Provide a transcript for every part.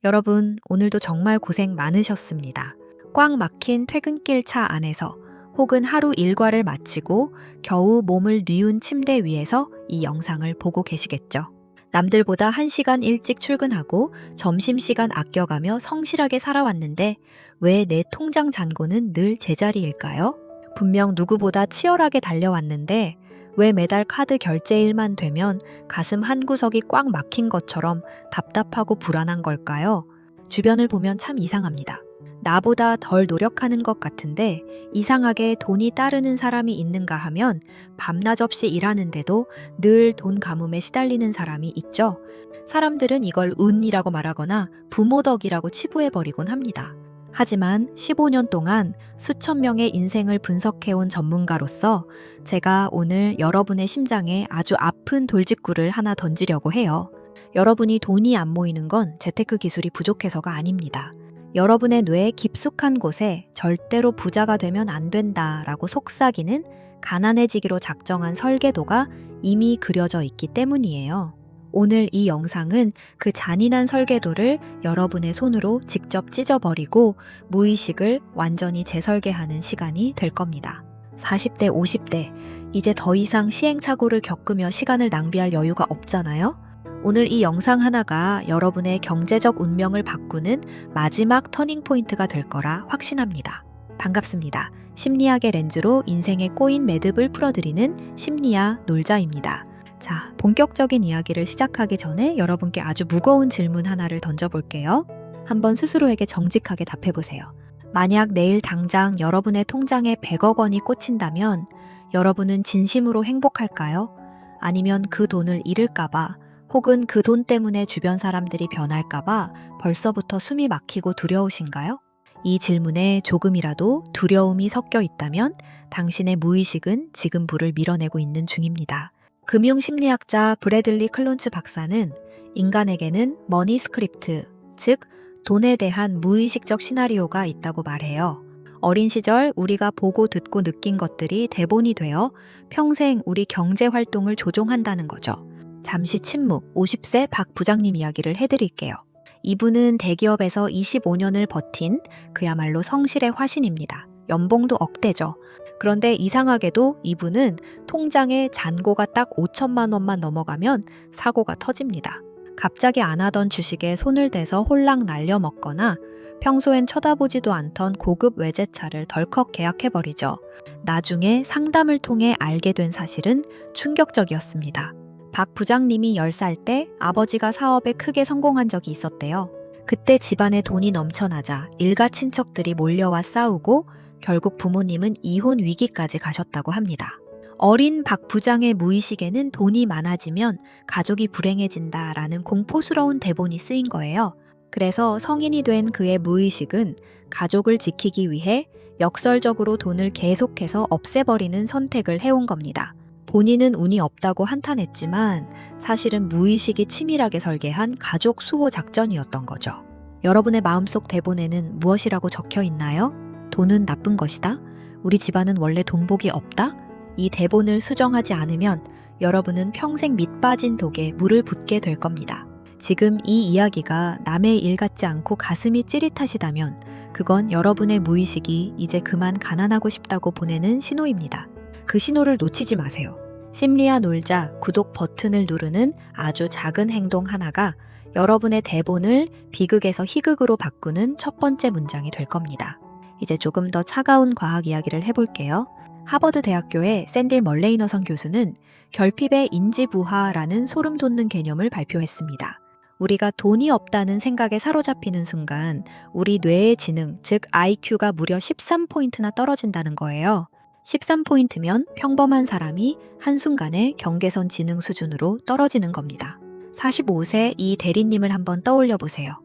여러분, 오늘도 정말 고생 많으셨습니다. 꽉 막힌 퇴근길 차 안에서 혹은 하루 일과를 마치고 겨우 몸을 뉘운 침대 위에서 이 영상을 보고 계시겠죠. 남들보다 1시간 일찍 출근하고 점심시간 아껴가며 성실하게 살아왔는데 왜 내 통장 잔고는 늘 제자리일까요? 분명 누구보다 치열하게 달려왔는데 왜 매달 카드 결제일만 되면 가슴 한 구석이 꽉 막힌 것처럼 답답하고 불안한 걸까요? 주변을 보면 참 이상합니다. 나보다 덜 노력하는 것 같은데 이상하게 돈이 따르는 사람이 있는가 하면 밤낮 없이 일하는데도 늘 돈 가뭄에 시달리는 사람이 있죠. 사람들은 이걸 운이라고 말하거나 부모 덕이라고 치부해버리곤 합니다. 하지만 15년 동안 수천 명의 인생을 분석해온 전문가로서 제가 오늘 여러분의 심장에 아주 아픈 돌직구를 하나 던지려고 해요. 여러분이 돈이 안 모이는 건 재테크 기술이 부족해서가 아닙니다. 여러분의 뇌 깊숙한 곳에 절대로 부자가 되면 안 된다라고 속삭이는 가난해지기로 작정한 설계도가 이미 그려져 있기 때문이에요. 오늘 이 영상은 그 잔인한 설계도를 여러분의 손으로 직접 찢어버리고 무의식을 완전히 재설계하는 시간이 될 겁니다. 40대, 50대, 이제 더 이상 시행착오를 겪으며 시간을 낭비할 여유가 없잖아요? 오늘 이 영상 하나가 여러분의 경제적 운명을 바꾸는 마지막 터닝포인트가 될 거라 확신합니다. 반갑습니다. 심리학의 렌즈로 인생의 꼬인 매듭을 풀어드리는 심리학 놀자입니다. 자, 본격적인 이야기를 시작하기 전에 여러분께 아주 무거운 질문 하나를 던져볼게요. 한번 스스로에게 정직하게 답해보세요. 만약 내일 당장 여러분의 통장에 100억 원이 꽂힌다면 여러분은 진심으로 행복할까요? 아니면 그 돈을 잃을까봐 혹은 그 돈 때문에 주변 사람들이 변할까봐 벌써부터 숨이 막히고 두려우신가요? 이 질문에 조금이라도 두려움이 섞여 있다면 당신의 무의식은 지금 불을 밀어내고 있는 중입니다. 금융심리학자 브래들리 클론츠 박사는 인간에게는 머니 스크립트, 즉 돈에 대한 무의식적 시나리오가 있다고 말해요. 어린 시절 우리가 보고 듣고 느낀 것들이 대본이 되어 평생 우리 경제 활동을 조종한다는 거죠. 잠시 침묵, 50세 박 부장님 이야기를 해드릴게요. 이분은 대기업에서 25년을 버틴 그야말로 성실의 화신입니다. 연봉도 억대죠. 그런데 이상하게도 이분은 통장에 잔고가 딱 5천만 원만 넘어가면 사고가 터집니다. 갑자기 안 하던 주식에 손을 대서 홀랑 날려먹거나 평소엔 쳐다보지도 않던 고급 외제차를 덜컥 계약해버리죠. 나중에 상담을 통해 알게 된 사실은 충격적이었습니다. 박 부장님이 10살 때 아버지가 사업에 크게 성공한 적이 있었대요. 그때 집안에 돈이 넘쳐나자 일가 친척들이 몰려와 싸우고 결국 부모님은 이혼 위기까지 가셨다고 합니다. 어린 박 부장의 무의식에는 돈이 많아지면 가족이 불행해진다라는 공포스러운 대본이 쓰인 거예요. 그래서 성인이 된 그의 무의식은 가족을 지키기 위해 역설적으로 돈을 계속해서 없애버리는 선택을 해온 겁니다. 본인은 운이 없다고 한탄했지만 사실은 무의식이 치밀하게 설계한 가족 수호 작전이었던 거죠. 여러분의 마음속 대본에는 무엇이라고 적혀 있나요? 돈은 나쁜 것이다? 우리 집안은 원래 돈복이 없다? 이 대본을 수정하지 않으면 여러분은 평생 밑빠진 독에 물을 붓게 될 겁니다. 지금 이 이야기가 남의 일 같지 않고 가슴이 찌릿하시다면 그건 여러분의 무의식이 이제 그만 가난하고 싶다고 보내는 신호입니다. 그 신호를 놓치지 마세요. 심리학 놀자 구독 버튼을 누르는 아주 작은 행동 하나가 여러분의 대본을 비극에서 희극으로 바꾸는 첫 번째 문장이 될 겁니다. 이제 조금 더 차가운 과학 이야기를 해볼게요. 하버드 대학교의 샌딜 멀레이너선 교수는 결핍의 인지부하라는 소름 돋는 개념을 발표했습니다. 우리가 돈이 없다는 생각에 사로잡히는 순간 우리 뇌의 지능, 즉 IQ가 무려 13포인트나 떨어진다는 거예요. 13포인트면 평범한 사람이 한순간에 경계선 지능 수준으로 떨어지는 겁니다. 45세 이 대리님을 한번 떠올려 보세요.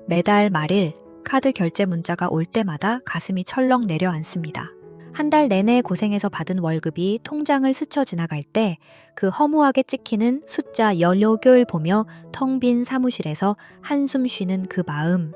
매달 말일 카드 결제 문자가 올 때마다 가슴이 철렁 내려앉습니다. 한 달 내내 고생해서 받은 월급이 통장을 스쳐 지나갈 때 그 허무하게 찍히는 숫자 16을 보며 텅 빈 사무실에서 한숨 쉬는 그 마음,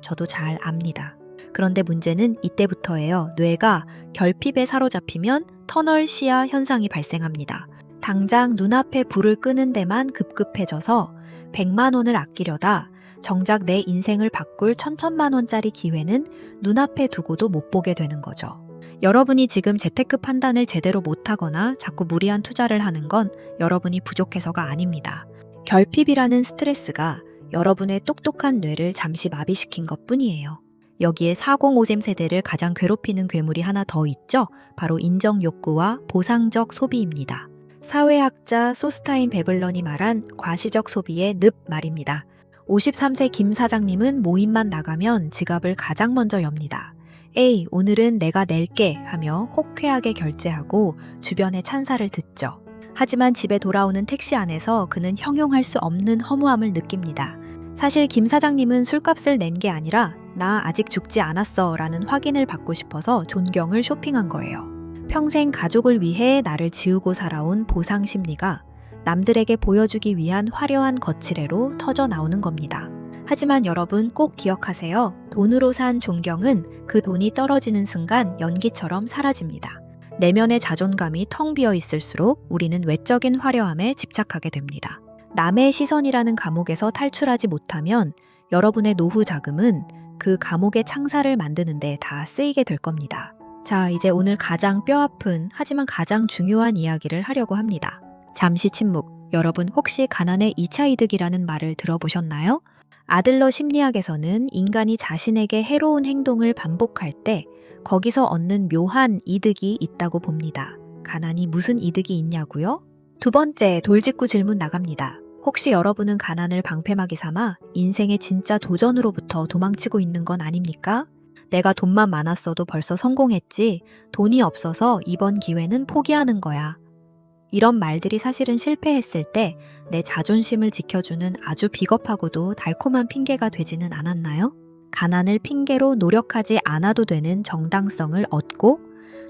저도 잘 압니다. 그런데 문제는 이때부터예요. 뇌가 결핍에 사로잡히면 터널 시야 현상이 발생합니다. 당장 눈앞에 불을 끄는 데만 급급해져서 100만 원을 아끼려다 정작 내 인생을 바꿀 천천만 원짜리 기회는 눈앞에 두고도 못 보게 되는 거죠. 여러분이 지금 재테크 판단을 제대로 못하거나 자꾸 무리한 투자를 하는 건 여러분이 부족해서가 아닙니다. 결핍이라는 스트레스가 여러분의 똑똑한 뇌를 잠시 마비시킨 것뿐이에요. 여기에 4050 세대를 가장 괴롭히는 괴물이 하나 더 있죠. 바로 인정 욕구와 보상적 소비입니다. 사회학자 소스타인 베블런이 말한 과시적 소비의 늪 말입니다. 53세 김 사장님은 모임만 나가면 지갑을 가장 먼저 엽니다. 에이, 오늘은 내가 낼게 하며 호쾌하게 결제하고 주변의 찬사를 듣죠. 하지만 집에 돌아오는 택시 안에서 그는 형용할 수 없는 허무함을 느낍니다. 사실 김 사장님은 술값을 낸 게 아니라 나 아직 죽지 않았어 라는 확인을 받고 싶어서 존경을 쇼핑한 거예요. 평생 가족을 위해 나를 지우고 살아온 보상 심리가 남들에게 보여주기 위한 화려한 거칠애로 터져 나오는 겁니다. 하지만 여러분 꼭 기억하세요. 돈으로 산 존경은 그 돈이 떨어지는 순간 연기처럼 사라집니다. 내면의 자존감이 텅 비어 있을수록 우리는 외적인 화려함에 집착하게 됩니다. 남의 시선이라는 감옥에서 탈출하지 못하면 여러분의 노후 자금은 그 감옥의 창살을 만드는 데 다 쓰이게 될 겁니다. 자, 이제 오늘 가장 뼈아픈 하지만 가장 중요한 이야기를 하려고 합니다. 잠시 침묵. 여러분 혹시 가난의 2차 이득이라는 말을 들어보셨나요? 아들러 심리학에서는 인간이 자신에게 해로운 행동을 반복할 때 거기서 얻는 묘한 이득이 있다고 봅니다. 가난이 무슨 이득이 있냐고요? 두 번째, 돌직구 질문 나갑니다. 혹시 여러분은 가난을 방패막이 삼아 인생의 진짜 도전으로부터 도망치고 있는 건 아닙니까? 내가 돈만 많았어도 벌써 성공했지. 돈이 없어서 이번 기회는 포기하는 거야. 이런 말들이 사실은 실패했을 때 내 자존심을 지켜주는 아주 비겁하고도 달콤한 핑계가 되지는 않았나요? 가난을 핑계로 노력하지 않아도 되는 정당성을 얻고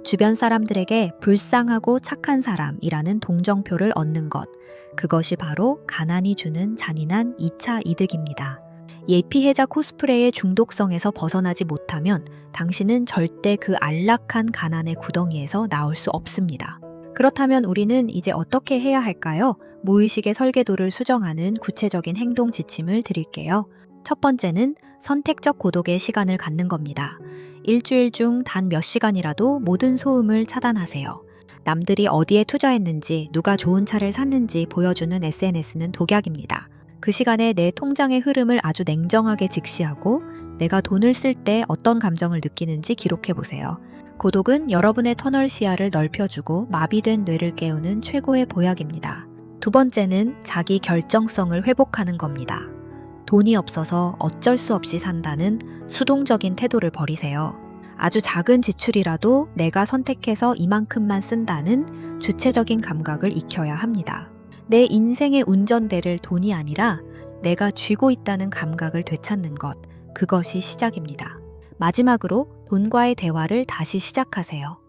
주변 사람들에게 불쌍하고 착한 사람이라는 동정표를 얻는 것. 그것이 바로 가난이 주는 잔인한 2차 이득입니다. 예피해자 코스프레의 중독성에서 벗어나지 못하면 당신은 절대 그 안락한 가난의 구덩이에서 나올 수 없습니다. 그렇다면 우리는 이제 어떻게 해야 할까요? 무의식의 설계도를 수정하는 구체적인 행동 지침을 드릴게요. 첫 번째는 선택적 고독의 시간을 갖는 겁니다. 일주일 중 단 몇 시간이라도 모든 소음을 차단하세요. 남들이 어디에 투자했는지, 누가 좋은 차를 샀는지 보여주는 SNS는 독약입니다. 그 시간에 내 통장의 흐름을 아주 냉정하게 직시하고 내가 돈을 쓸 때 어떤 감정을 느끼는지 기록해보세요. 고독은 여러분의 터널 시야를 넓혀주고 마비된 뇌를 깨우는 최고의 보약입니다. 두 번째는 자기 결정성을 회복하는 겁니다. 돈이 없어서 어쩔 수 없이 산다는 수동적인 태도를 버리세요. 아주 작은 지출이라도 내가 선택해서 이만큼만 쓴다는 주체적인 감각을 익혀야 합니다. 내 인생의 운전대를 돈이 아니라 내가 쥐고 있다는 감각을 되찾는 것, 그것이 시작입니다. 마지막으로 돈과의 대화를 다시 시작하세요.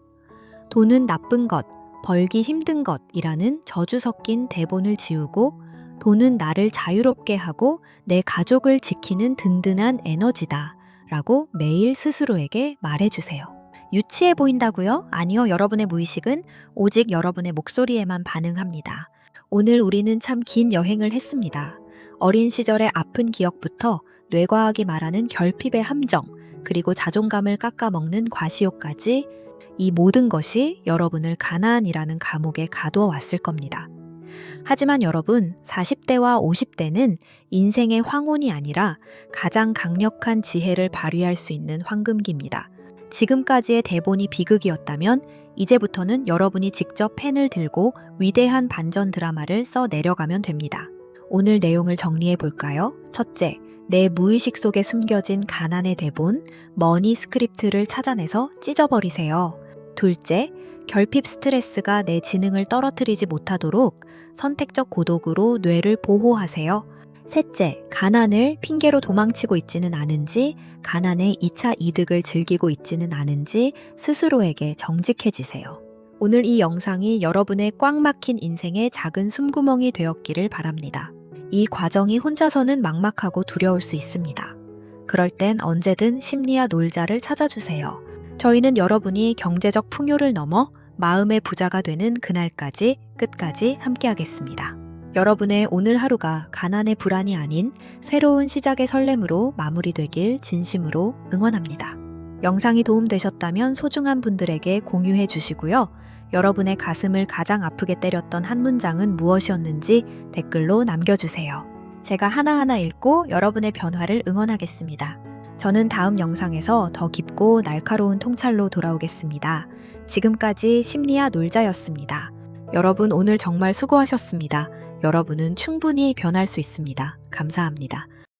돈은 나쁜 것, 벌기 힘든 것이라는 저주 섞인 대본을 지우고 돈은 나를 자유롭게 하고 내 가족을 지키는 든든한 에너지다 라고 매일 스스로에게 말해주세요. 유치해 보인다고요? 아니요, 여러분의 무의식은 오직 여러분의 목소리에만 반응합니다. 오늘 우리는 참 긴 여행을 했습니다. 어린 시절의 아픈 기억부터 뇌과학이 말하는 결핍의 함정, 그리고 자존감을 깎아먹는 과시욕까지 이 모든 것이 여러분을 가난이라는 감옥에 가두어 왔을 겁니다. 하지만 여러분, 40대와 50대는 인생의 황혼이 아니라 가장 강력한 지혜를 발휘할 수 있는 황금기입니다. 지금까지의 대본이 비극이었다면 이제부터는 여러분이 직접 펜을 들고 위대한 반전 드라마를 써 내려가면 됩니다. 오늘 내용을 정리해 볼까요? 첫째, 내 무의식 속에 숨겨진 가난의 대본, 머니 스크립트를 찾아내서 찢어버리세요. 둘째, 결핍 스트레스가 내 지능을 떨어뜨리지 못하도록 선택적 고독으로 뇌를 보호하세요. 셋째, 가난을 핑계로 도망치고 있지는 않은지, 가난의 2차 이득을 즐기고 있지는 않은지 스스로에게 정직해지세요. 오늘 이 영상이 여러분의 꽉 막힌 인생의 작은 숨구멍이 되었기를 바랍니다. 이 과정이 혼자서는 막막하고 두려울 수 있습니다. 그럴 땐 언제든 심리학 놀자를 찾아주세요. 저희는 여러분이 경제적 풍요를 넘어 마음의 부자가 되는 그날까지 끝까지 함께하겠습니다. 여러분의 오늘 하루가 가난의 불안이 아닌 새로운 시작의 설렘으로 마무리되길 진심으로 응원합니다. 영상이 도움되셨다면 소중한 분들에게 공유해 주시고요. 여러분의 가슴을 가장 아프게 때렸던 한 문장은 무엇이었는지 댓글로 남겨주세요. 제가 하나하나 읽고 여러분의 변화를 응원하겠습니다. 저는 다음 영상에서 더 깊고 날카로운 통찰로 돌아오겠습니다. 지금까지 심리아 놀자였습니다. 여러분 오늘 정말 수고하셨습니다. 여러분은 충분히 변할 수 있습니다. 감사합니다.